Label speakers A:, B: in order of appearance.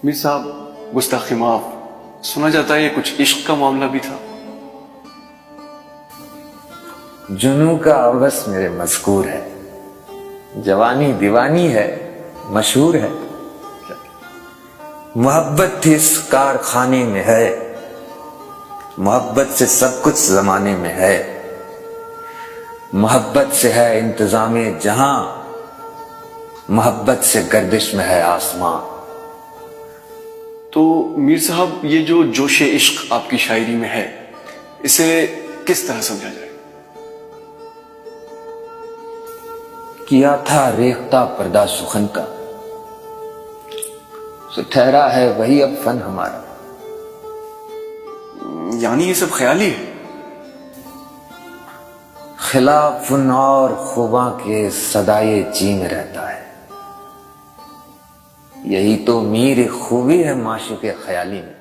A: میر صاحب گستاخی معاف، سنا جاتا ہے یہ کچھ عشق کا معاملہ بھی تھا؟
B: جنوں کا عبث میرے مذکور ہے، جوانی دیوانی ہے، مشہور ہے۔ محبت تھی اس کارخانے میں ہے، محبت سے سب کچھ زمانے میں ہے، محبت سے ہے انتظام جہاں، محبت سے گردش میں ہے آسمان۔
A: تو میر صاحب یہ جو جوش عشق آپ کی شاعری میں ہے، اسے کس طرح سمجھا جائے؟
B: کیا تھا ریختہ پردہ سخن کا، سو ٹھہرا ہے وہی اب فن ہمارا۔
A: یعنی یہ سب خیالی ہے؟
B: خلاف فن اور خوباں کے صدائے جی میں رہتا ہے، یہی تو میر خوبی ہے معشوق خیالی میں۔